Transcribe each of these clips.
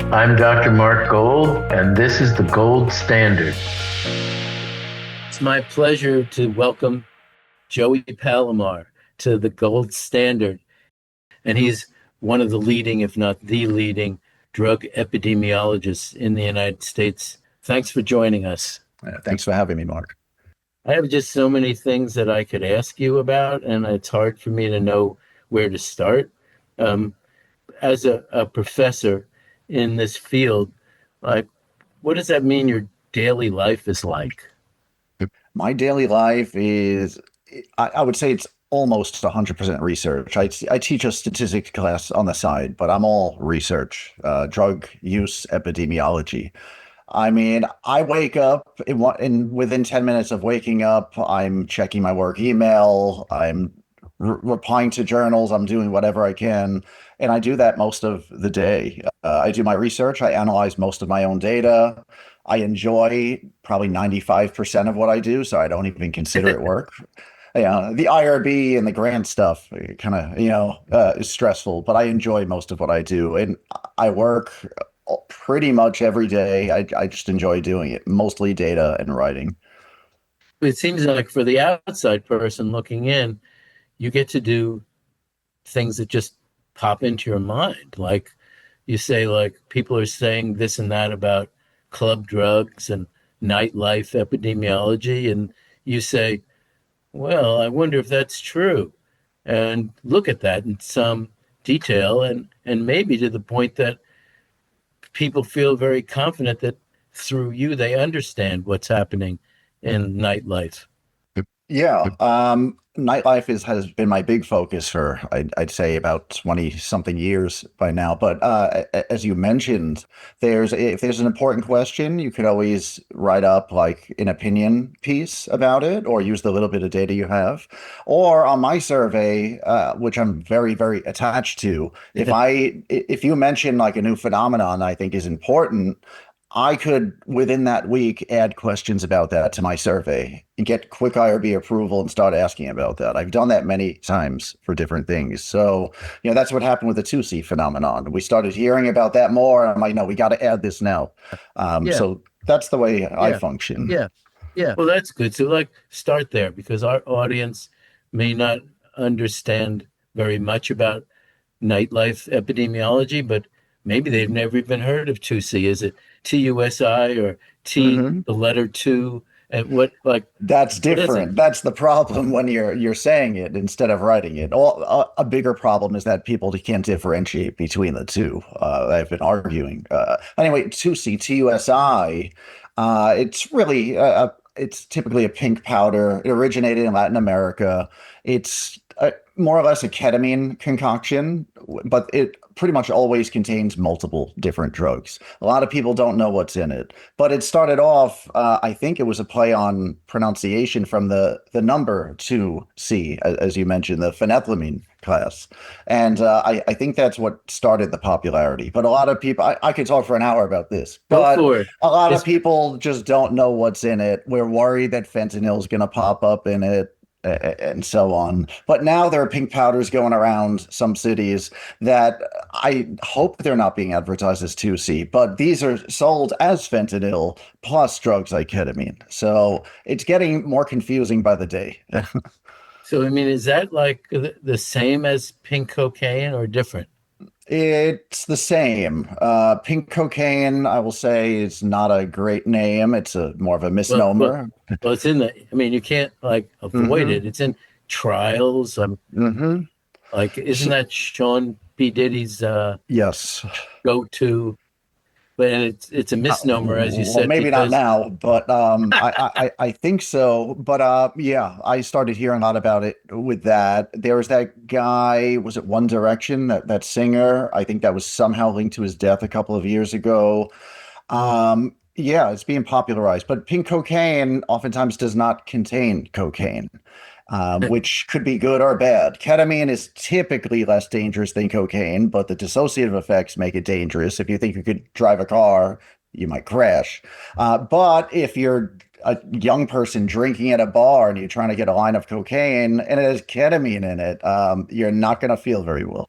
I'm Dr. Mark Gold, and this is the Gold Standard. It's my pleasure to welcome Joey Palamar to the Gold Standard. And he's one of the leading, if not the leading, drug epidemiologists in the United States. Thanks for joining us. Thanks for having me, Mark. I have just so many things that I could ask you about, and it's hard for me to know where to start. As a professor in this field, like, what does that mean your daily life is like? My daily life is, I would say it's almost 100% research. I teach a statistics class on the side, but I'm all research, drug use epidemiology. I mean, I wake up within 10 minutes of waking up, I'm checking my work email, I'm replying to journals, I'm doing whatever I can. And I do that most of the day. I do my research, I analyze most of my own data. I enjoy probably 95% of what I do, so I don't even consider it work. The IRB and the grant stuff kind of, is stressful, but I enjoy most of what I do. And I work pretty much every day. I just enjoy doing it, mostly data and writing. It seems like for the outside person looking in, you get to do things that just pop into your mind. Like you say, like people are saying this and that about club drugs and nightlife epidemiology. And you say, well, I wonder if that's true. And look at that in some detail and maybe to the point that people feel very confident that through you, they understand what's happening in nightlife. Yeah. Nightlife has been my big focus for, I'd say, about 20 something years by now. But as you mentioned, if there's an important question, you could always write up like an opinion piece about it or use the little bit of data you have. Or on my survey, which I'm very, very attached to, if you mention like a new phenomenon I think is important, I could, within that week, add questions about that to my survey and get quick IRB approval and start asking about that. I've done that many times for different things. So, that's what happened with the TUCI phenomenon. We started hearing about that more. And I'm like, no, we got to add this now. So that's the way I function. Yeah. Well, that's good. So, start there because our audience may not understand very much about nightlife epidemiology, but maybe they've never even heard of TUCI. Is it TUSI or the letter 2? And that's different. That's the problem when you're saying it instead of writing it. A bigger problem is that people can't differentiate between the two. I've been arguing. Anyway, TUCI, TUSI, it's really it's typically a pink powder. It originated in Latin America. It's more or less a ketamine concoction, but it pretty much always contains multiple different drugs. A lot of people don't know what's in it, but it started off, I think it was a play on pronunciation from the number 2C, as you mentioned, the phenethylamine class. And I think that's what started the popularity. But a lot of people, I could talk for an hour about this, but a lot of people just don't know what's in it. We're worried that fentanyl is going to pop up in it, and so on. But now there are pink powders going around some cities that I hope they're not being advertised as 2C, but these are sold as fentanyl plus drugs like ketamine. So it's getting more confusing by the day. So, I mean, is that like the same as pink cocaine or different? It's the same. Pink cocaine, I will say, is not a great name. It's more of a misnomer. Well, it's in you can't avoid it. It's in trials. Isn't that Sean P. Diddy's yes go-to? But it's a misnomer, as you said. Maybe not now, but I think so. But I started hearing a lot about it with that. There was that guy, was it One Direction, that singer? I think that was somehow linked to his death a couple of years ago. It's being popularized, but pink cocaine oftentimes does not contain cocaine. Which could be good or bad. Ketamine is typically less dangerous than cocaine, but the dissociative effects make it dangerous. If you think you could drive a car, you might crash. But if you're a young person drinking at a bar and you're trying to get a line of cocaine and it has ketamine in it, you're not going to feel very well.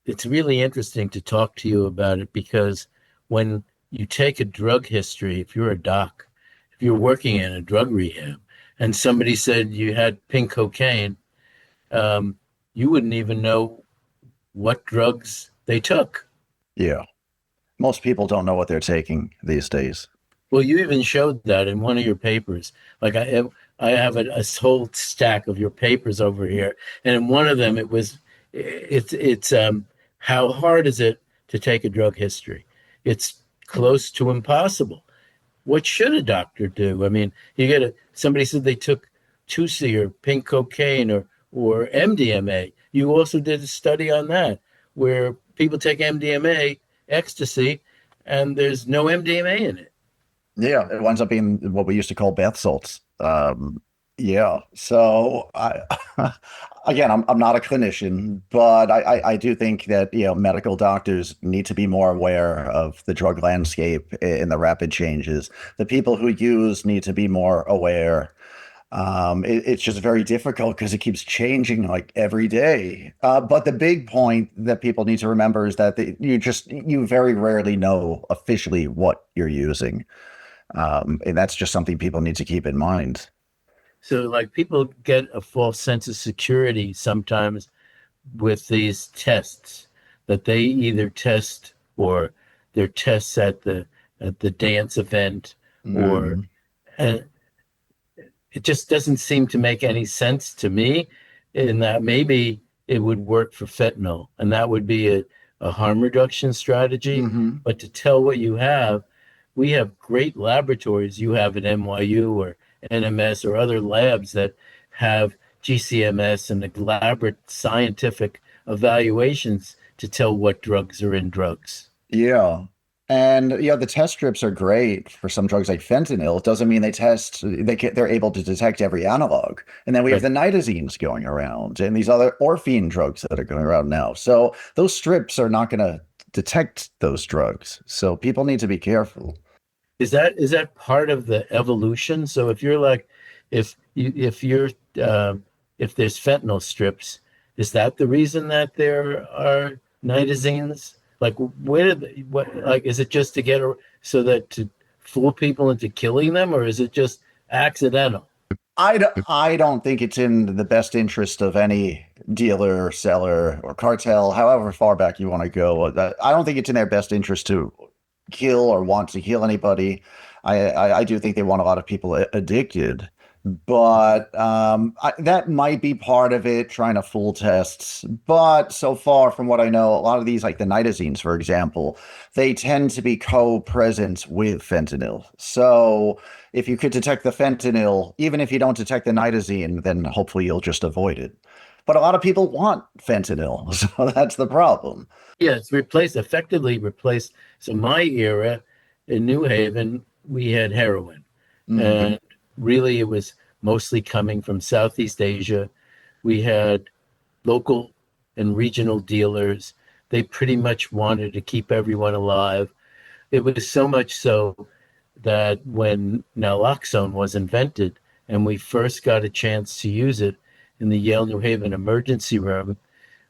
It's really interesting to talk to you about it because when you take a drug history, if you're a doc, if you're working in a drug rehab, and somebody said you had pink cocaine, um, you wouldn't even know what drugs they took. Yeah. Most people don't know what they're taking these days. Well, you even showed that in one of your papers. Like I have a whole stack of your papers over here, and in one of them, it's how hard is it to take a drug history? It's close to impossible. What should a doctor do? I mean, somebody said they took TUCI or pink cocaine or MDMA. You also did a study on that where people take MDMA, ecstasy, and there's no MDMA in it. Yeah, it winds up being what we used to call bath salts. Yeah. So again, I'm not a clinician, but I do think that, medical doctors need to be more aware of the drug landscape and the rapid changes. The people who use need to be more aware. It's just very difficult because it keeps changing like every day. But the big point that people need to remember is that you very rarely know officially what you're using. And that's just something people need to keep in mind. So, like, people get a false sense of security sometimes with these tests that they either test or their tests at the dance event, or Mm, and it just doesn't seem to make any sense to me. In that maybe it would work for fentanyl, and that would be a harm reduction strategy. hmm. But to tell what you have, we have great laboratories. You have at NYU or NMS or other labs that have GCMS and elaborate scientific evaluations to tell what drugs are in drugs. Yeah. And the test strips are great for some drugs like fentanyl. It doesn't mean they're able to detect every analog. And then we have Right. the nitazenes going around and these other orphan drugs that are going around now. So those strips are not going to detect those drugs. So people need to be careful. Is that part of the evolution? So if you're like, if you're if there's fentanyl strips, is that the reason that there are nitazenes? Like, where did what like is it just to so that to fool people into killing them, or is it just accidental? I don't think it's in the best interest of any dealer, seller, or cartel, however far back you want to go. I don't think it's in their best interest to kill or want to kill anybody. I do think they want a lot of people addicted, but that might be part of it, trying to fool tests. But so far, from what I know, a lot of these, like the nitazenes, for example, they tend to be co-present with fentanyl. So if you could detect the fentanyl, even if you don't detect the nitazene, then hopefully you'll just avoid it. But a lot of people want fentanyl, so that's the problem. Yeah, it's effectively replaced. So my era in New Haven, we had heroin, Hmm. and really it was mostly coming from Southeast Asia. We had local and regional dealers. They pretty much wanted to keep everyone alive. It was so much so that when naloxone was invented and we first got a chance to use it in the Yale New Haven emergency room,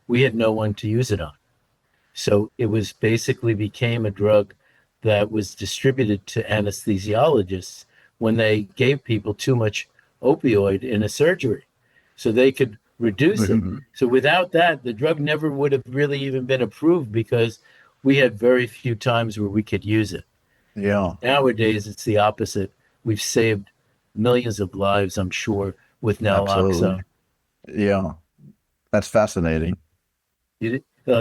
we had no one to use it on. So it was basically became a drug that was distributed to anesthesiologists when they gave people too much opioid in a surgery so they could reduce it. So without that, the drug never would have really even been approved because we had very few times where we could use it. Yeah, Nowadays, it's the opposite. We've saved millions of lives, I'm sure, with naloxone. absolutely. Yeah, that's fascinating. No,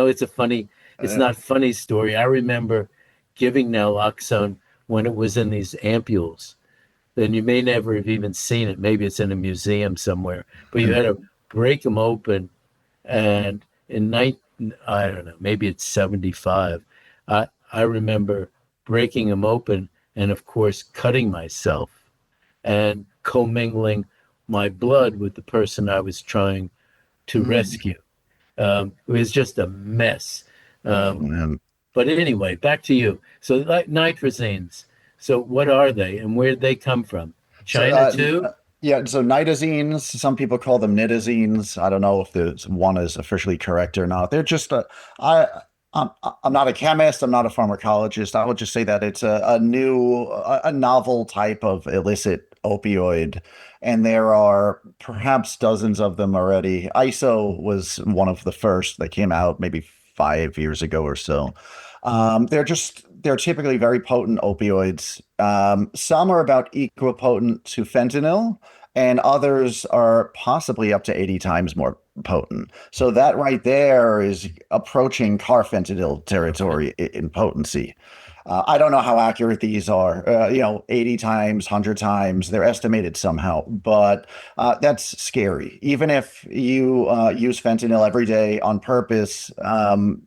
it's Uh, not funny story. I remember giving naloxone when it was in these ampules. Then you may never have even seen it. Maybe it's in a museum somewhere, but you had to break them open. And in I don't know, maybe it's 75. I remember breaking them open and, of course, cutting myself and commingling my blood with the person I was trying to mm. rescue. It was just a mess. Oh Um, man. but anyway, back to you. So, like nitrosanes. So, what are they, and where did they come from? So China too? yeah, so nitazenes, some people call them nitazenes. I don't know if the one is officially correct or not. They're just I I'm not a chemist. I'm not a pharmacologist. I would just say that it's a novel type of illicit opioid, and there are perhaps dozens of them already. ISO was one of the first that came out maybe 5 years ago or so. They're typically very potent opioids. Some are about equipotent to fentanyl, and others are possibly up to 80 times more potent. So that right there is approaching carfentanil territory in potency. I don't know how accurate these are. 80 times, 100 times, they're estimated somehow, but that's scary. Even if you use fentanyl every day on purpose,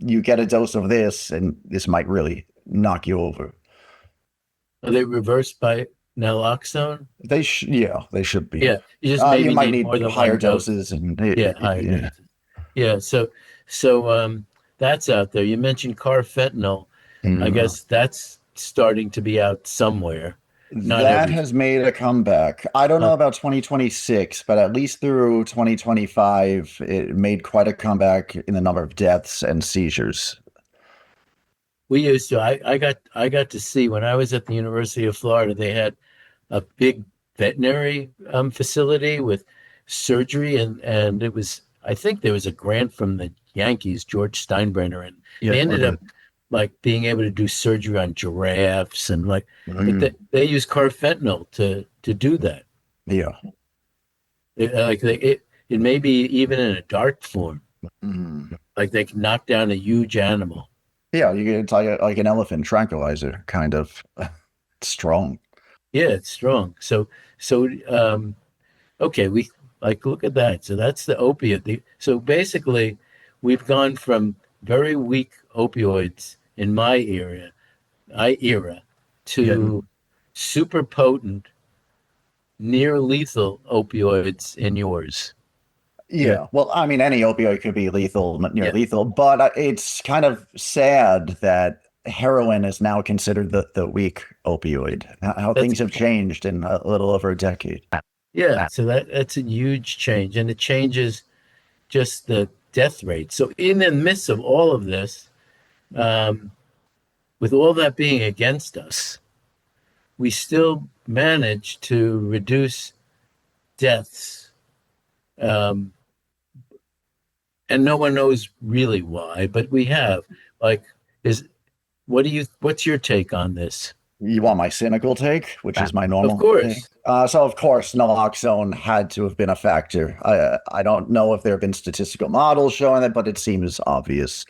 you get a dose of this, and this might really knock you over. Are they reversed by naloxone? Yeah, they should be. Yeah, you just You maybe might need need more than higher one dose. doses, and Yeah, higher yeah. doses. Yeah, so that's out there. You mentioned carfentanil. I Mm. guess that's starting to be out somewhere. Not That every. has made a comeback. I don't know Okay. about 2026, but at least through 2025, it made quite a comeback in the number of deaths and seizures. We used to. I got to see when I was at the University of Florida. They had a big veterinary facility with surgery, and it was. I think there was a grant from the Yankees, George Steinbrenner, and Yeah, they ended okay. up like being able to do surgery on giraffes and like, but Mm, they use carfentanil to do that. yeah. It may be even in a dark form, Mm. like they can knock down a huge animal. Yeah, you get like an elephant tranquilizer, kind of strong. Yeah, it's strong. So okay, we like look at that. So that's the opiate. So basically, we've gone from very weak opioids in my era, Yeah. to super potent, near lethal opioids in yours. Yeah, Yeah, well, I mean, any opioid could be lethal, near yeah, lethal, but it's kind of sad that heroin is now considered the weak opioid. How that's things have changed in a little over a decade. yeah. So that's a huge change, and it changes just the death rate. So in the midst of all of this, um, with all that being against us, we still manage to reduce deaths, um, and no one knows really why, but we have. Like, is what's your take on this? You want my cynical take, which is my Of normal take. course. So of course, naloxone had to have been a factor. I don't know if there have been statistical models showing that, but it seems obvious.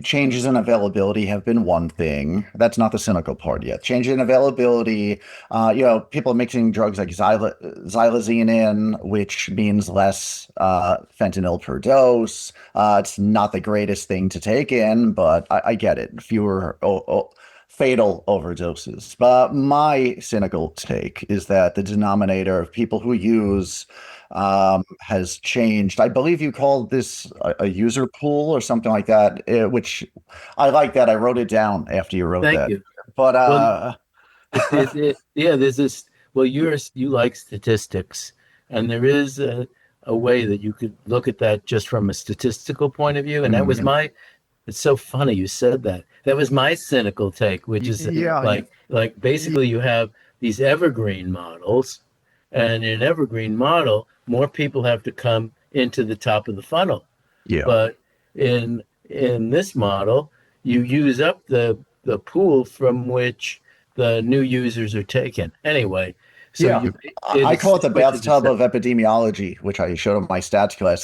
Changes in availability have been one thing. That's not the cynical part yet. Changes in availability, people mixing drugs like xylazine in, which means less fentanyl per dose. It's not the greatest thing to take in, but I get it. Fewer fatal overdoses. But my cynical take is that the denominator of people who use has changed. I believe you called this a user pool or something like that, which I like that. I wrote it down after you wrote Thank that. you. But Well, yeah, there's this. Well, you like statistics, and there is a way that you could look at that just from a statistical point of view. And that was mm, my. It's so funny you said that. That was my cynical take, which is yeah, yeah, like basically you have these evergreen models, and in an evergreen model, more people have to come into the top of the funnel. yeah. But in this model, you use up the pool from which the new users are taken. Anyway, so Yeah, you I call it the what did you bathtub say? of epidemiology, which I showed in my stats class.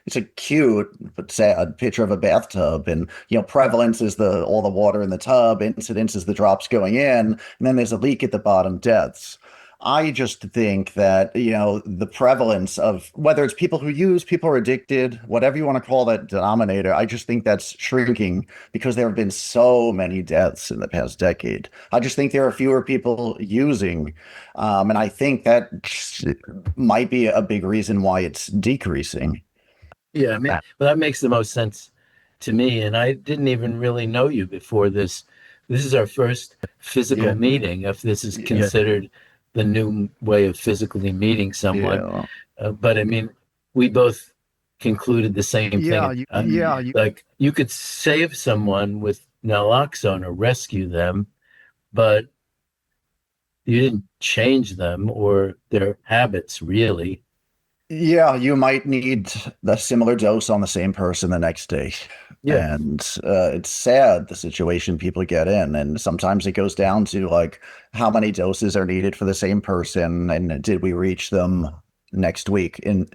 It's a cute but sad picture of a bathtub, and prevalence is the all the water in the tub, incidence is the drops going in, and then there's a leak at the bottom, deaths. I just think that, the prevalence of whether it's people who use, people who are addicted, whatever you want to call that denominator, I just think that's shrinking because there have been so many deaths in the past decade. I just think there are fewer people using. And I think that might be a big reason why it's decreasing. Yeah, I mean, well, that makes the most sense to me. And I didn't even really know you before this. This is our first physical Yeah. meeting, if this is Yeah. considered the new way of physically meeting someone. Yeah. But I mean, we both concluded the same Yeah, thing. Like you could save someone with naloxone or rescue them, but you didn't change them or their habits really. Yeah, you might need a similar dose on the same person the next day. Yeah, And it's sad the situation people get in. And sometimes it goes down to like how many doses are needed for the same person and did we reach them next week in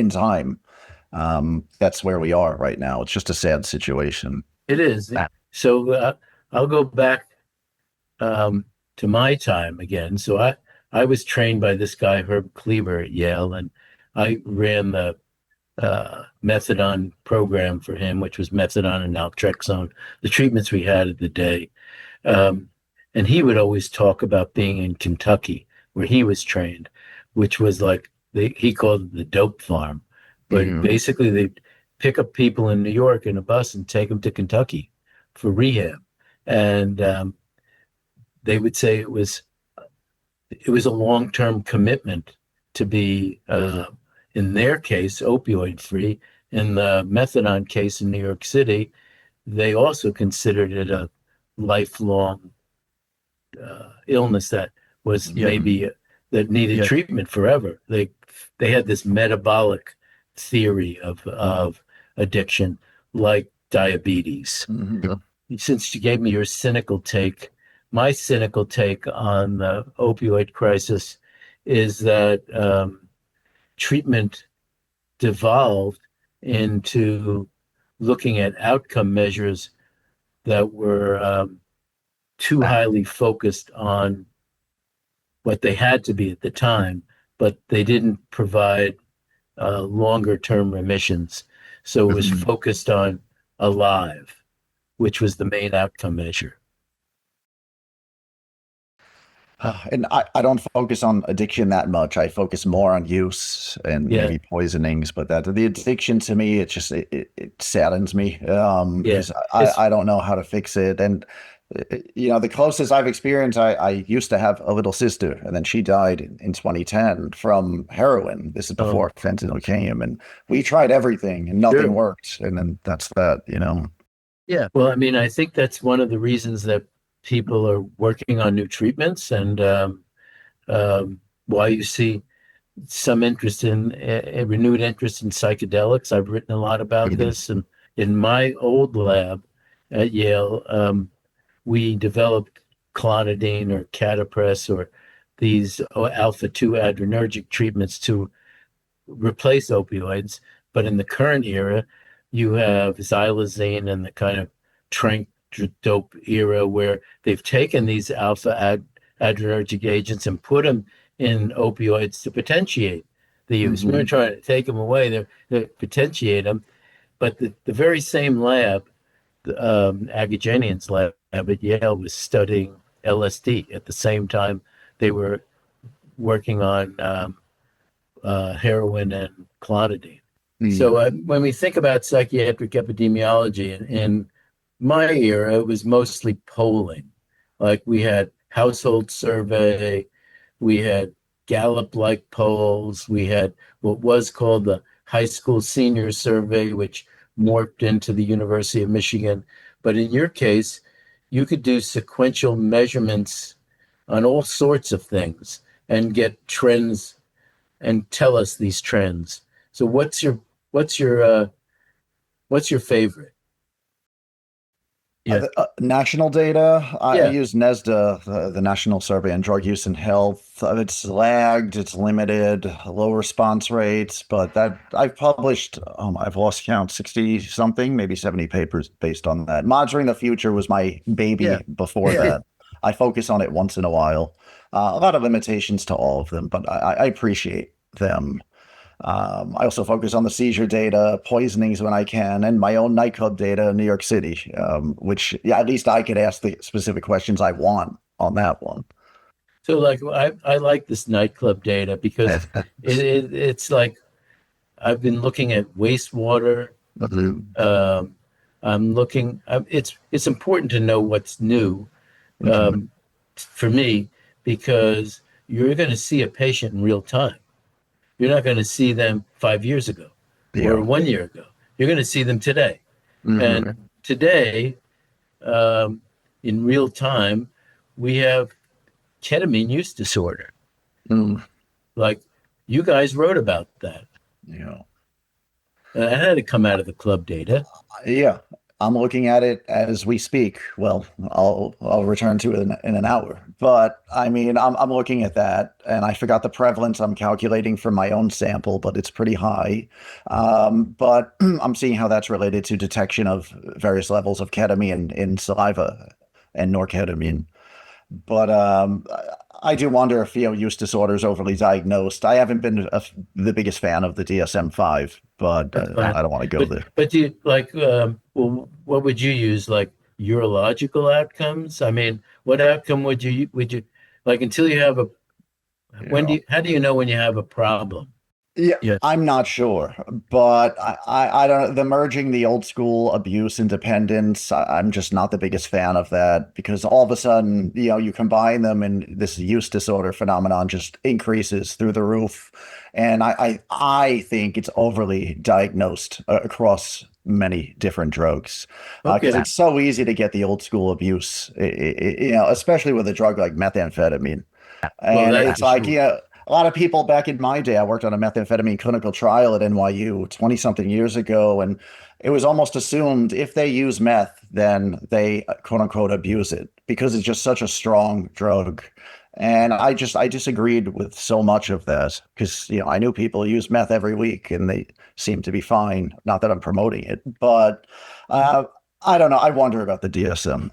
time. That's where we are right now. It's just a sad situation. it is. So I'll go back um, to my time again. So I was trained by this guy, Herb Kleber at Yale, and I ran the methadone program for him, which was methadone and naltrexone, the treatments we had of the day. Um, and he would always talk about being in Kentucky, where he was trained, which was like he called it the dope farm. But Mhm. basically, they'd pick up people in New York in a bus and take them to Kentucky for rehab. And they would say it was a long-term commitment to be, in their case, opioid free. In the methadone case in New York City, they also considered it a lifelong illness that was yeah, maybe that needed yeah, treatment forever. They had this metabolic theory of addiction, like diabetes. Mhm. yeah. Since you gave me your cynical take, my cynical take on the opioid crisis is that treatment devolved into looking at outcome measures that were too highly focused on what they had to be at the time, but they didn't provide longer term remissions. So it was Mhm. focused on alive, which was the main outcome measure. And I don't focus on addiction that much. I focus more on use and Yeah, maybe poisonings, but that the addiction to me, it saddens me yeah. because It's I don't know how to fix it. And the closest I've experienced, I used to have a little sister, and then she died in 2010 from heroin. This is oh, before fentanyl came, and we tried everything, and nothing sure. worked. And then that's that. Yeah, Well, I mean, I think that's one of the reasons that people are working on new treatments and why you see some interest in a renewed interest in psychedelics. I've written a lot about this, and in my old lab at Yale, we developed clonidine or catapress or these alpha 2 adrenergic treatments to replace opioids. But in the current era, you have xylazine and the kind of trank dope era where they've taken these adrenergic agents and put them in opioids to potentiate the use. We're Hmm. trying to take them away, they potentiate them. But the very same lab, Agajanian's lab at Yale, was studying LSD at the same time they were working on heroin and clonidine. So when we think about psychiatric epidemiology in my era, it was mostly polling. Like we had household survey, we had Gallup-like polls, we had what was called the high school senior survey, which morphed into the University of Michigan. But in your case, you could do sequential measurements on all sorts of things and get trends and tell us these trends. So what's your what's your favorite? yeah, National data, I Yeah, use NESDA, the National Survey on Drug Use and Health. It's lagged, it's limited, low response rates, but that I've published, I've lost count, 60 something, maybe 70 papers based on that. Monitoring the Future was my yeah, baby before yeah. that. I focus on it once in a while. A lot of limitations to all of them, but I appreciate them. I also focus on the seizure data, poisonings when I can, and my own nightclub data in New York City, which yeah, at least I could ask the specific questions I want on that one. so like I like this nightclub data because it's like I've been looking at wastewater. Um, I'm looking. It's important to know what's new um, for me because you're going to see a patient in real time. You're not going to see them 5 years ago. or Yeah. 1 year ago. You're going to see them today. Hmm. And today, um, in real time, we have ketamine use disorder. Mm. Like you guys wrote about that. Yeah. That had to come out of the club data. Yeah, I'm looking at it as we speak. Well, I'll return to it in an hour. But I mean, I'm looking at that, and I forgot the prevalence I'm calculating from my own sample, but it's pretty high. But I'm seeing how that's related to detection of various levels of ketamine in saliva and norketamine. But I do wonder if use disorder is overly diagnosed. I haven't been the biggest fan of the DSM-5, but That's fine. I don't want to go But there. but do you like well, what would you use? Like urological outcomes? I mean, what outcome would you like until you have a when do Yeah. you how do you know when you have a problem? Yeah, Yeah. I'm not sure, but I don't the merging the old school abuse and dependence. I'm just not the biggest fan of that because all of a sudden, you combine them and this use disorder phenomenon just increases through the roof. And I think it's overly diagnosed across many different drugs because Okay. it's so easy to get the old school abuse, especially with a drug like methamphetamine. Well, And that's it's for like, sure. a lot of people back in my day, I worked on a methamphetamine clinical trial at NYU 20 something years ago. And it was almost assumed if they use meth, then they quote unquote abuse it because it's just such a strong drug. And I disagreed with so much of that because, I knew people use meth every week and they seem to be fine. Not that I'm promoting it, but uh, I don't know. I wonder about the DSM.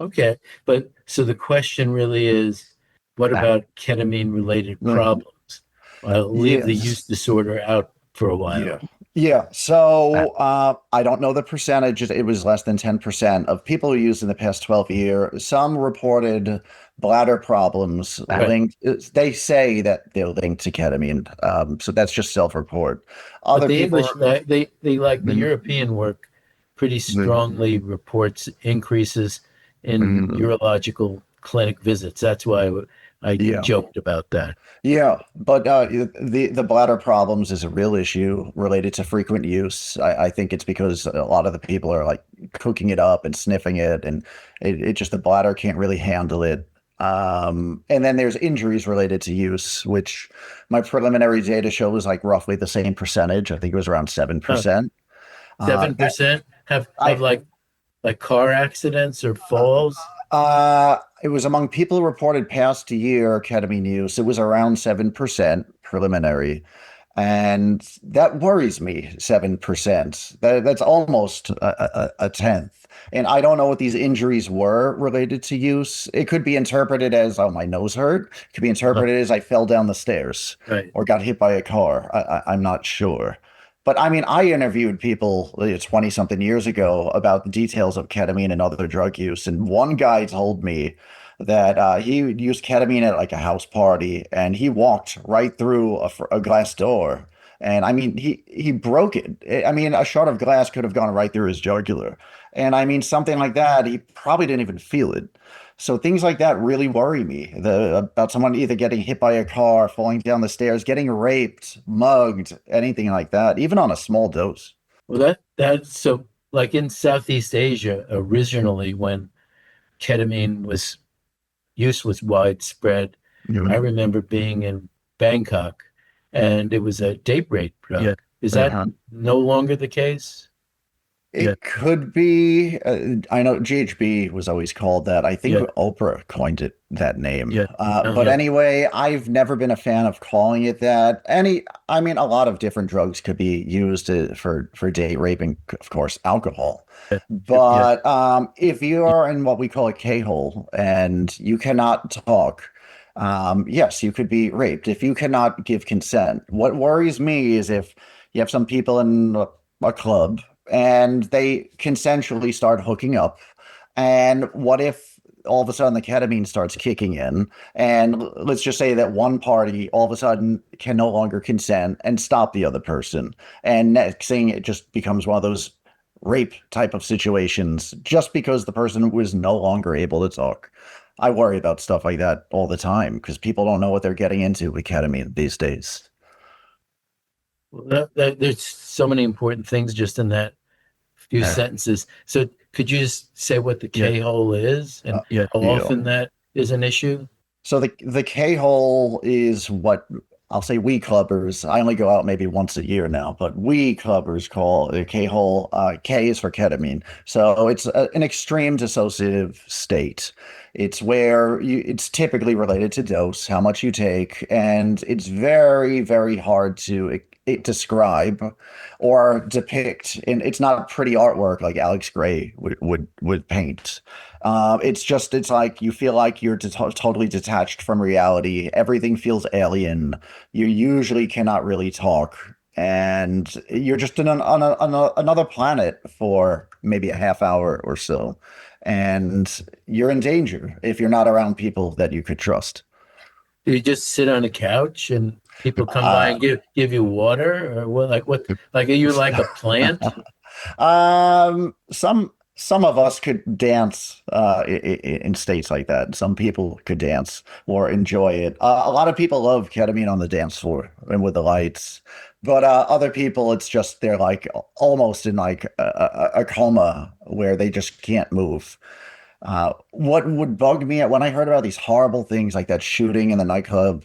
Okay. But so the question really is, what about ketamine related problems? I'll leave the Yes. use disorder out for a while. Yeah. Yeah. So I don't know the percentage. It was less than 10% of people who used in the past 12 years. Some reported bladder problems Right. linked. They say that they're linked to ketamine. So that's just self-report. But Other the people English, are, they like the Mhm. European work pretty Mhm. strongly reports increases in Mhm. urological clinic visits. That's why I Yeah. joked about that. Yeah, but the bladder problems is a real issue related to frequent use. I think it's because a lot of the people are like cooking it up and sniffing it, and it just the bladder can't really handle it. And then there's injuries related to use, which my preliminary data shows like roughly the same percentage. I think it was around Uh, 7%. Uh, 7% have I like car accidents or falls. It was among people who reported past year ketamine use. It was around 7% preliminary. And that worries me, 7%. That's almost a tenth. And I don't know what these injuries were related to use. It could be interpreted as, oh, my nose hurt. It could be Uh, interpreted as I fell down the stairs right. or got hit by a car. I'm not sure. But I mean, I interviewed people 20 something years ago about the details of ketamine and other drug use. And one guy told me that he used ketamine at like a house party and he walked right through a glass door. And I mean, he broke it. I mean, a shard of glass could have gone right through his jugular. And I mean, something like that, he probably didn't even feel it. So things like that really worry me. About someone either getting hit by a car, falling down the stairs, getting raped, mugged, anything like that, even on a small dose. Well, that's so like in Southeast Asia originally when ketamine was use was widespread. I Yeah. remember being in Bangkok and it was a date rape drug. Is that Uh-huh. no longer the case? It could be. I know GHB was always called that. I think Yeah. Oprah coined it that name. Oh, But yeah. anyway, I've never been a fan of calling it that. I mean, a lot of different drugs could be used for date raping, of course, alcohol. Yeah. But if you are in what we call a K-hole and you cannot talk, yes, you could be raped if you cannot give consent. What worries me is if you have some people in a club and they consensually start hooking up. And what if all of a sudden the ketamine starts kicking in? And let's just say that one party all of a sudden can no longer consent and stop the other person. And next thing, it just becomes one of those rape type of situations just because the person was no longer able to talk. I worry about stuff like that all the time because people don't know what they're getting into with ketamine these days. Well, there's so many important things just in that few Yeah, sentences. So could you just say what the Yeah, K-hole is and yeah. how yeah. often that is an issue? So the K hole is what I'll say we clubbers. I only go out maybe once a year now, but we clubbers call the K hole. K is for ketamine. So it's an extreme dissociative state. It's where it's typically related to dose, how much you take, and it's very, very hard to describe or depict. And it's not pretty artwork like Alex Gray would paint. It's like you feel like you're totally detached from reality. Everything feels alien. You usually cannot really talk, and you're just another planet for maybe a half hour or so, and you're in danger if you're not around people that you could trust. Do you just sit on a couch and people come by Uh, and give you water or what? Like what? Like are you like a plant? some of us could dance in states like that. Some people could dance or enjoy it. A lot of people love ketamine on the dance floor and with the lights, but other people, it's just they're like almost in like a coma where they just can't move. What would bug me when I heard about these horrible things like that shooting in the nightclub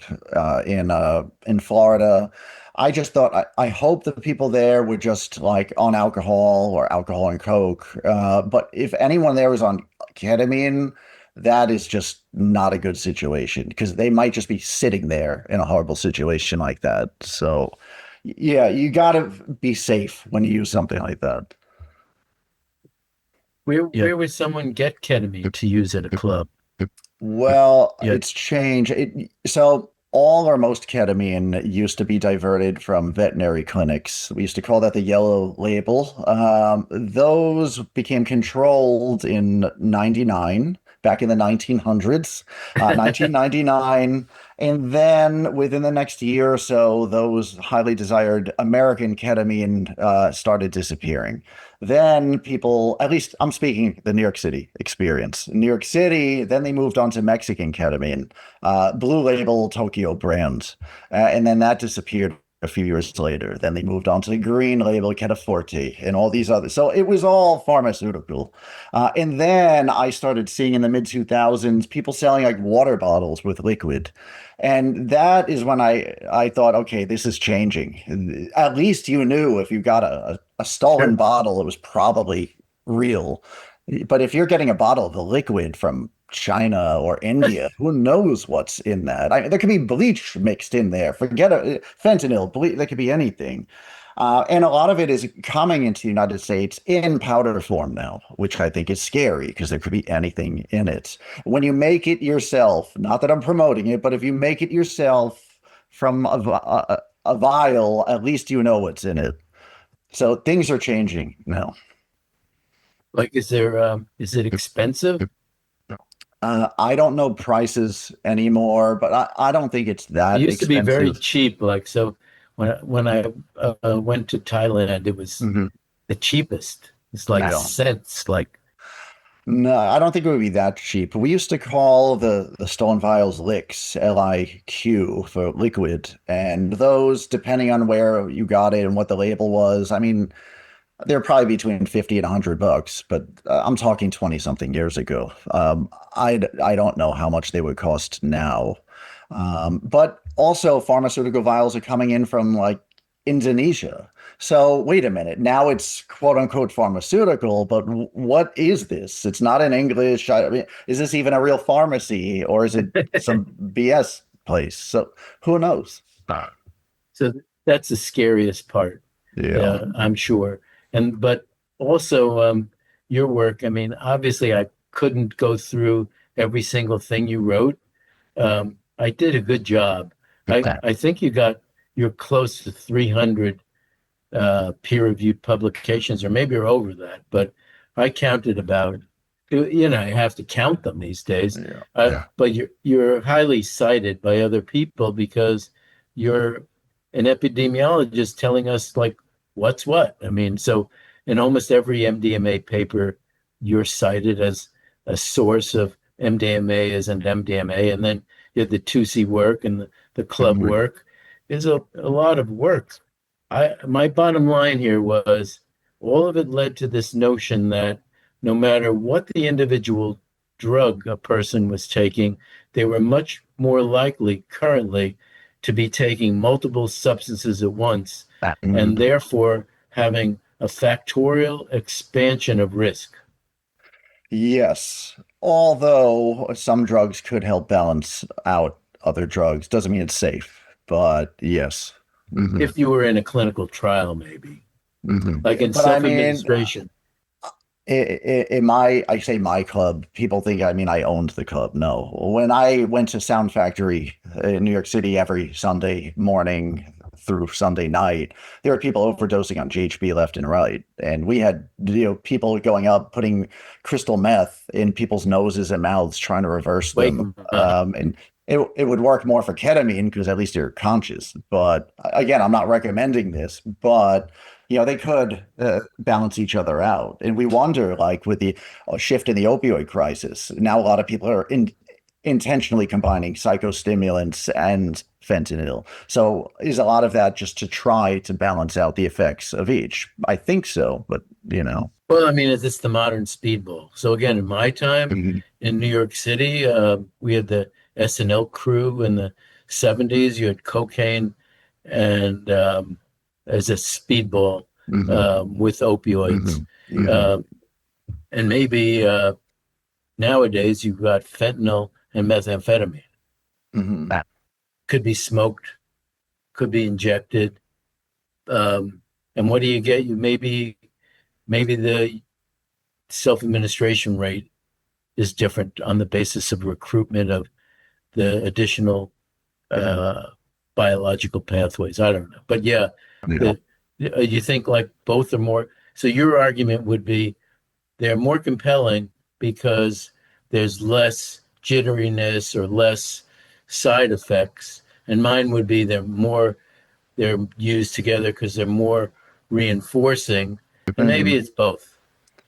in Florida, I just thought I hope the people there were just like on alcohol or alcohol and coke. But if anyone there was on ketamine, that is just not a good situation because they might just be sitting there in a horrible situation like that. So, yeah, you got to be safe when you use something like that. Yeah. Where would someone get ketamine to use at a club? Well, Yeah. it's changed. So all or most ketamine used to be diverted from veterinary clinics. We used to call that the yellow label. Those became controlled in 99, back in the 1900s, 1999. And then within the next year or so, those highly desired American ketamine started disappearing. Then people, at least I'm speaking the New York City experience. In New York City, then they moved on to Mexican ketamine, Blue Label Tokyo brand, and then that disappeared a few years later. Then they moved on to the Green Label Ketaforte and all these others. So it was all pharmaceutical. And then I started seeing in the mid 2000s people selling like water bottles with liquid. And that is when I thought, okay, this is changing. At least you knew if you got a stolen Sure. bottle, it was probably real. But if you're getting a bottle of the liquid from China or India, who knows what's in that? I mean, there could be bleach mixed in there. Forget fentanyl, bleach, there could be anything. And a lot of it is coming into the United States in powder form now, which I think is scary because there could be anything in it. When you make it yourself, not that I'm promoting it, but if you make it yourself from a vial, at least you know what's in it. So things are changing now. Like is it expensive? I don't know prices anymore, but I don't think it's It that used to be very expensive. cheap. Like so when I went to Thailand, it was Mhm. the cheapest. It's like Yeah. cents. Like No, I don't think it would be that cheap. We used to call the stolen vials licks, LIQ for liquid, and those, depending on where you got it and what the label was, I mean, they're probably between 50 and $100, but I'm talking 20 something years ago. I don't know how much they would cost now. But also pharmaceutical vials are coming in from like Indonesia. So wait a minute. Now it's quote unquote pharmaceutical, but what is this? It's not in English. I mean, is this even a real pharmacy or is it some BS place? So who knows? so that's the scariest part. Yeah. Yeah, I'm sure. And but also your work, I mean, obviously I couldn't go through every single thing you wrote. I did a good job. I think you're close to 300 peer-reviewed publications, or maybe you're over that, but I counted about, you know, I have to count them these days. Yeah. But you're highly cited by other people because you're an epidemiologist telling us like what's what. I mean, so in almost every MDMA paper, you're cited as a source of MDMA as an MDMA, and then you have the TUCI work and the club Mhm. work. There's a lot of work My bottom line here was all of it led to this notion that no matter what the individual drug a person was taking, they were much more likely currently to be taking multiple substances at once, and Mhm. therefore having a factorial expansion of risk. Yes. Although some drugs could help balance out other drugs. Doesn't mean it's safe, but yes. Hmm. If you were in a clinical trial, maybe Hmm. like in But I mean, self-administration. in my, I say my club, people think I mean I owned the club. No. When I went to Sound Factory in New York City every Sunday morning through Sunday night, there were people overdosing on GHB left and right. And we had, people going up, putting crystal meth in people's noses and mouths, trying to reverse Wake them. 'em up. And it would work more for ketamine because at least you're conscious. But again, I'm not recommending this, but they could balance each other out. And we wonder, like with the shift in the opioid crisis, now a lot of people are intentionally combining psychostimulants and fentanyl. So is a lot of that just to try to balance out the effects of each? I think so, but. Well, I mean, it's the modern speedball. So again, in my time Mhm. in New York City, we had the SNL crew in the 70s. You had cocaine and as a speedball Mhm. with opioids. Mhm. Mhm. Uh, and maybe nowadays you've got fentanyl and methamphetamine. Mhm. Could be smoked, could be injected. And what do you get? Maybe the self-administration rate is different on the basis of recruitment of the additional uh, biological pathways. I don't know, but yeah, Yeah. the you think like both are more. So your argument would be they're more compelling because there's less jitteriness or less side effects, and mine would be they're used together because they're more reinforcing, and maybe Mhm. it's both.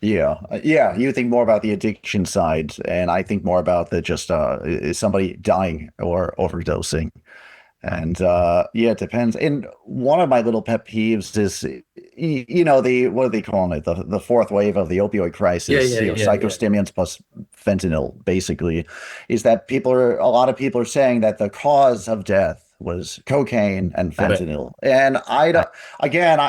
Yeah, yeah. You think more about the addiction side, and I think more about the just is somebody dying or overdosing. And yeah, it depends. And one of my little pet peeves is, the what are they calling it? The fourth wave of the opioid Yeah, crisis, yeah, yeah, yeah. psychostimulants plus fentanyl, basically, is that a lot of people are saying that the cause of death was cocaine and Right. fentanyl. And I don't, again,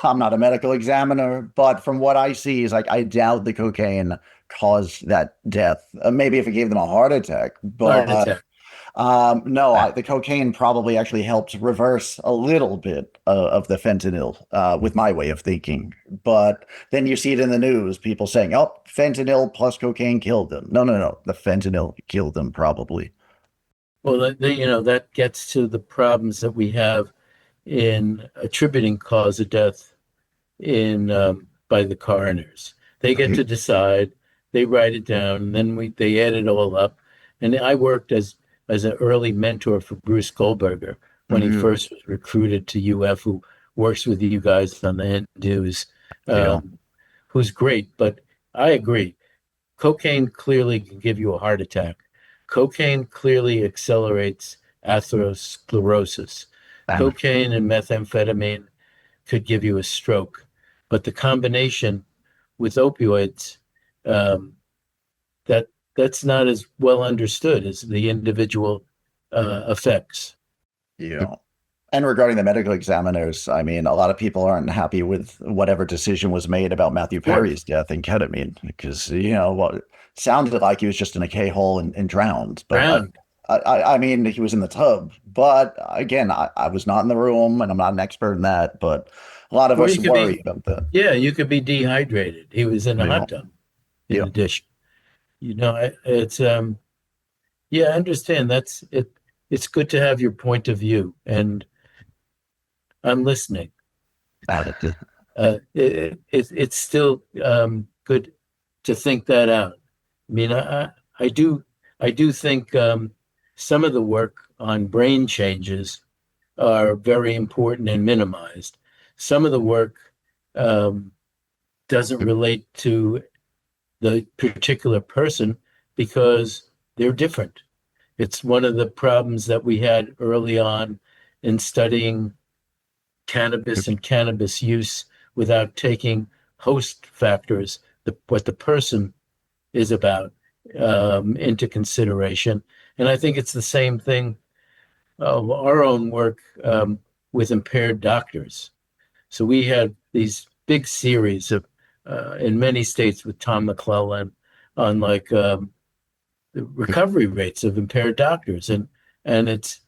I'm not a medical examiner, but from what I see is like I doubt the cocaine caused that death. Maybe if it gave them a heart attack, Heart but attack. no, the cocaine probably actually helped reverse a little bit of the fentanyl with my way of thinking. But then you see it in the news, people saying, "Oh, fentanyl plus cocaine killed them." No, no, no, the fentanyl killed them probably. Well, that gets to the problems that we have in attributing cause of death in by the coroners. They get to Right. decide, they write it down, and then they add it all up. And I worked as an early mentor for Bruce Goldberger when he Mhm. first was recruited to UF, who works with you guys on the news, Yeah. who's great. But I agree, cocaine clearly can give you a heart attack. Cocaine clearly accelerates atherosclerosis. Cocaine and methamphetamine could give you a stroke. But the combination with opioids, um, that that's not as well understood as the individual effects. Yeah. And regarding the medical examiners, I mean, a lot of people aren't happy with whatever decision was made about Matthew Of course, Perry's death in ketamine because, what sounded like he was just in a K-hole and drowned. But drowned. I mean, he was in the tub. But again, I was not in the room and I'm not an expert in that. But a lot of Or us you could worry be, about that. yeah, you could be dehydrated. He was in a Yeah. hot tub, in Yeah. addition. It's yeah, I understand. That's it. It's good to have your point of view, and I'm listening. It's still good to think that out. I mean, I do think some of the work on brain changes are very important and minimized. Some of the work um, doesn't relate to the particular person because they're different. It's one of the problems that we had early on in studying cannabis and cannabis use without taking host factors, what the person is about, into consideration. And I think it's the same thing of our own work with impaired doctors. So we had these big series of in many states with Tom McClellan on like the recovery rates of impaired doctors, and it's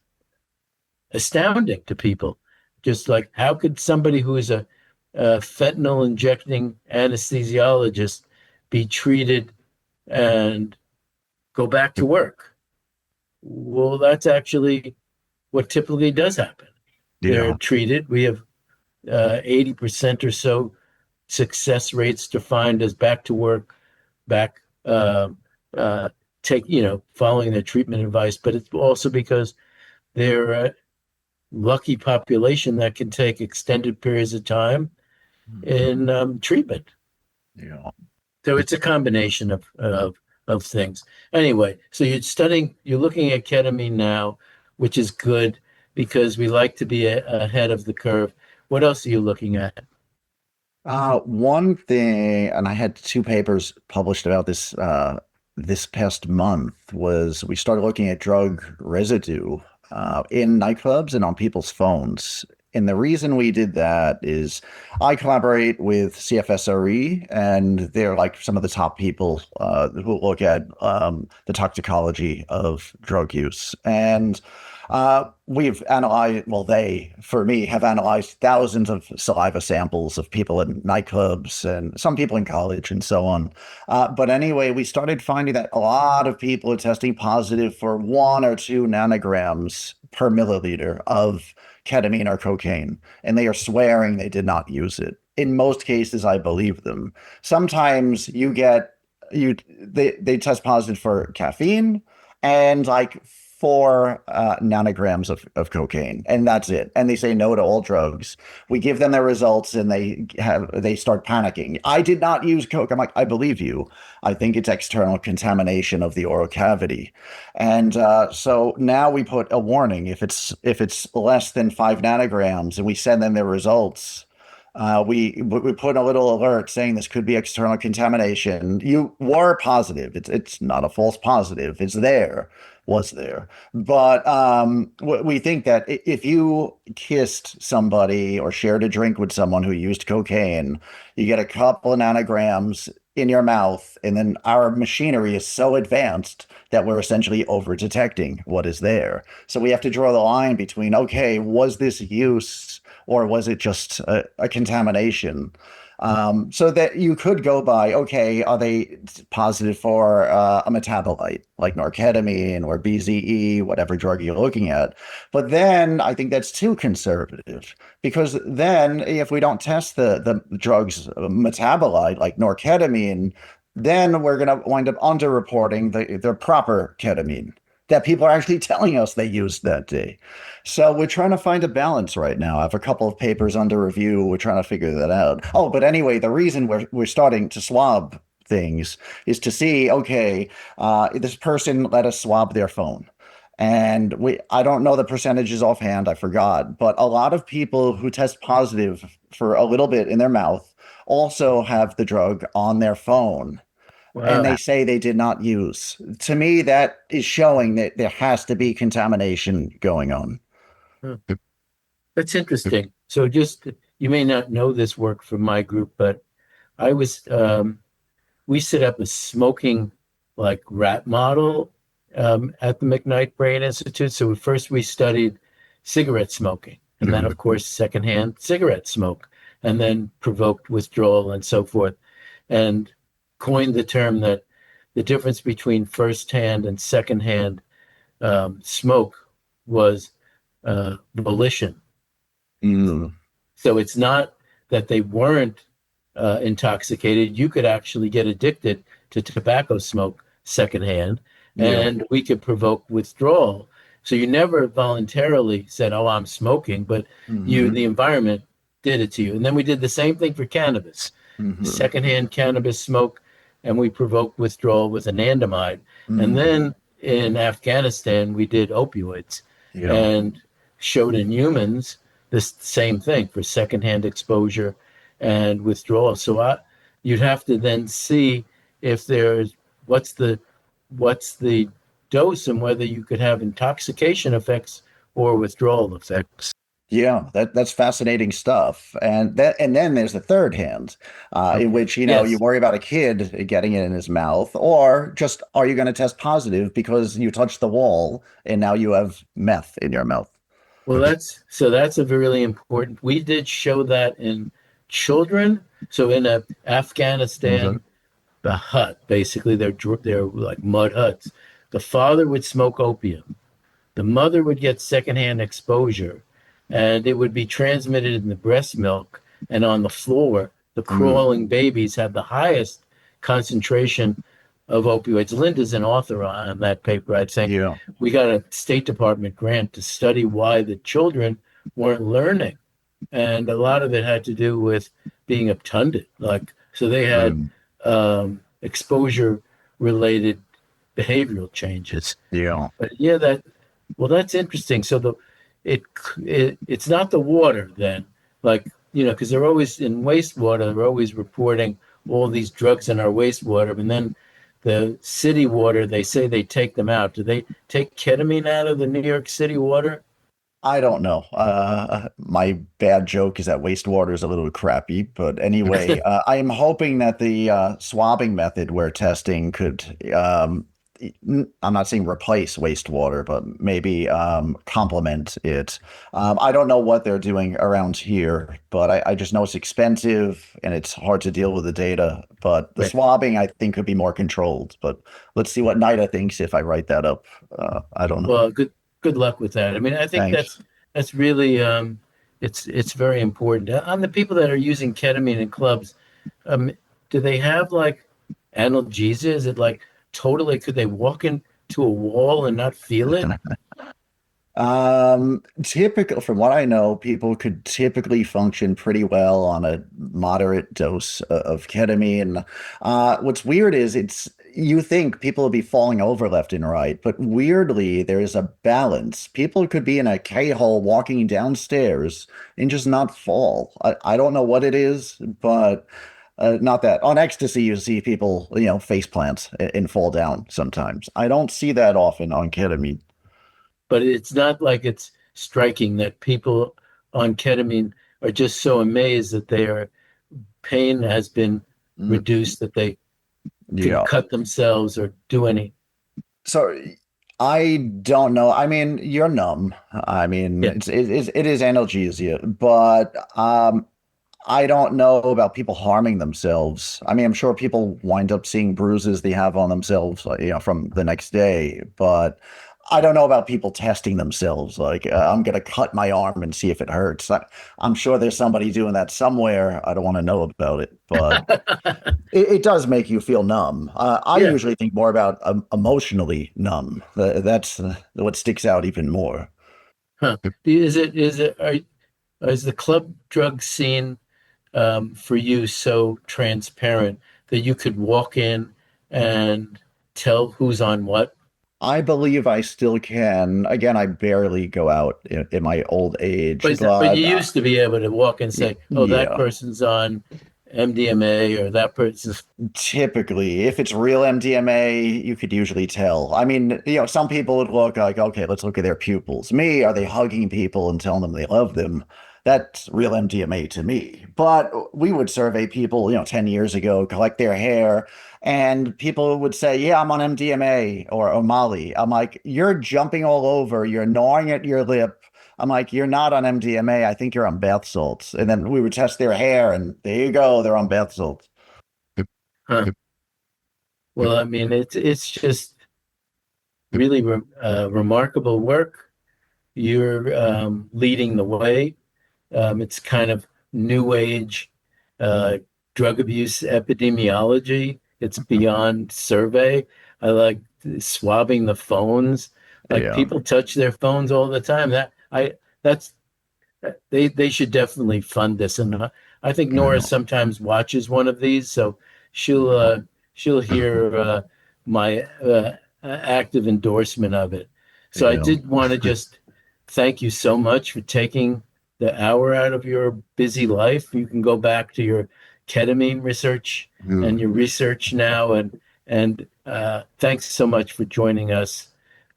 astounding to people. Just like how could somebody who is a fentanyl injecting anesthesiologist be treated and go back to work? Well, that's actually what typically does happen. They're Yeah. treated. We have 80% or so success rates defined as back to work, back uh, following their treatment advice. But it's also because they're a lucky population that can take extended periods of time in treatment. Yeah. So it's a combination of things. Anyway, so you're looking at ketamine now, which is good because we like to be ahead of the curve. What else are you looking at? One thing, and I had two papers published about this this past month, was we started looking at drug residue in nightclubs and on people's phones. And the reason we did that is I collaborate with CFSRE, and they're like some of the top people who look at the toxicology of drug use. And we've analyzed, well, they, for me, have analyzed thousands of saliva samples of people in nightclubs and some people in college and so on. But anyway, we started finding that a lot of people are testing positive for 1 or 2 nanograms per milliliter of ketamine or cocaine, and they are swearing they did not use it. In most cases, I believe them. Sometimes they test positive for caffeine and like 4 nanograms of cocaine, and that's it. And they say no to all drugs. We give them their results, and they start panicking. I did not use coke. I'm like, I believe you. I think it's external contamination of the oral cavity, and so now we put a warning if it's less than 5 nanograms, and we send them their results. We put a little alert saying this could be external contamination. You were positive. It's not a false positive. It's there, was there. But we think that if you kissed somebody or shared a drink with someone who used cocaine, you get a couple of nanograms in your mouth, and then our machinery is so advanced that we're essentially over detecting what is there. So we have to draw the line between, okay, was this use or was it just a contamination? So that you could go by, okay, are they positive for a metabolite like norketamine or BZE, whatever drug you're looking at? But then I think that's too conservative, because then if we don't test the drug's metabolite like norketamine, then we're going to wind up underreporting the proper ketamine that people are actually telling us they used that day. So we're trying to find a balance right now. I have a couple of papers under review. We're trying to figure that out. Oh, but anyway, the reason we're starting to swab things is to see, okay, this person let us swab their phone. And I don't know the percentages offhand, I forgot, but a lot of people who test positive for a little bit in their mouth also have the drug on their phone, and Wow. they say they did not use. To me, that is showing that there has to be contamination going on. Huh. That's interesting. So just you may not know this work from my group, but I was we set up a smoking like rat model at the McKnight Brain Institute. So first we studied cigarette smoking, and then of course secondhand cigarette smoke, and then provoked withdrawal and so forth, and coined the term that the difference between firsthand and secondhand smoke was volition. Mm. So it's not that they weren't intoxicated. You could actually get addicted to tobacco smoke secondhand, Yeah. and we could provoke withdrawal. So you never voluntarily said, "Oh, I'm smoking," but Hmm. the environment did it to you. And then we did the same thing for cannabis, Hmm. secondhand cannabis smoke, and we provoked withdrawal with anandamide. And Hmm. then in Afghanistan, we did opioids Yeah. and showed in humans this same thing for secondhand exposure and withdrawal. You'd have to then see if there's what's the what's the dose and whether you could have intoxication effects or withdrawal effects. Yeah, that's fascinating stuff. And then there's the third hand, in Okay. which, you Yes. worry about a kid getting it in his mouth, or just are you going to test positive because you touched the wall and now you have meth in your mouth? Well, that's a really important. We did show that in children. So in Afghanistan, the hut, basically they're like mud huts. The father would smoke opium. The mother would get secondhand exposure, and it would be transmitted in the breast milk and on the floor. The Mm, crawling babies had the highest concentration of opioids. Linda's an author on that paper. I think yeah. we got a State Department grant to study why the children weren't learning, and a lot of it had to do with being obtunded. Like so, they had Mm, exposure related behavioral changes. yeah. But yeah, that's interesting. So it it's not the water then, like because they're always in wastewater. They're always reporting all these drugs in our wastewater, and then the city water. They say they take them out. Do they take ketamine out of the New York City water? I don't know. My bad joke is that wastewater is a little crappy, but anyway, I am hoping that the swabbing method we're testing could, I'm not saying replace wastewater, but maybe complement it. I don't know what they're doing around here, but I just know it's expensive and it's hard to deal with the data. But the Right. swabbing, I think, could be more controlled. But let's see what NIDA thinks if I write that up. I don't know. Well, good luck with that. I mean, I think Thanks. that's really it's very important. On the people that are using ketamine in clubs, um, do they have like analgesia? Is it like totally could they walk into a wall and not feel it? Typical, from what I know, people could typically function pretty well on a moderate dose of ketamine. What's weird is you think people will be falling over left and right, but weirdly, there's a balance. People could be in a K-hole walking downstairs and just not fall. I don't know what it is, but not that. On ecstasy, you see people, face plants and fall down sometimes. I don't see that often on ketamine. But it's not like it's striking that people on ketamine are just so amazed that their pain has been Mm, reduced that they can yeah. cut themselves or do any. So I don't know. I mean, you're numb. I mean, Yeah, it is analgesia, but I don't know about people harming themselves. I mean, I'm sure people wind up seeing bruises they have on themselves, like, from the next day, but I don't know about people testing themselves. Like, I'm gonna cut my arm and see if it hurts. I'm sure there's somebody doing that somewhere. I don't want to know about it, but it does make you feel numb. I yeah. usually think more about emotionally numb. That's what sticks out even more. Huh. Is the club drug scene for you so transparent that you could walk in and tell who's on what? I believe I still can. Again, I barely go out in my old age, But but you used to be able to walk and say, "Oh, that yeah, person's on MDMA or that person's." typically, if it's real MDMA, you could usually tell. I mean, some people would look like, okay, let's look at their pupils. Me, are they hugging people and telling them they love them? That's real MDMA to me. But we would survey people, 10 years ago, collect their hair, and people would say, yeah, I'm on MDMA or Molly. I'm like, you're jumping all over, you're gnawing at your lip. I'm like, you're not on MDMA. I think you're on bath salts. And then we would test their hair, and there you go, they're on bath salts. Huh. Well, I mean, it's just really remarkable work. You're leading the way. It's kind of new age uh, drug abuse epidemiology. It's beyond survey. I like swabbing the phones. Like Yeah, people touch their phones all the time. That's they should definitely fund this. And I think I Nora know. sometimes watches one of these, so she'll uh, she'll hear my active endorsement of it. So I Yeah. did want to just thank you so much for taking the hour out of your busy life. You can go back to your ketamine research and your research now. And thanks so much for joining us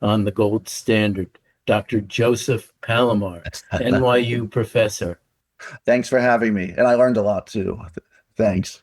on the Gold Standard, Dr. Joseph Palamar, NYU professor. Thanks for having me. And I learned a lot too. Thanks.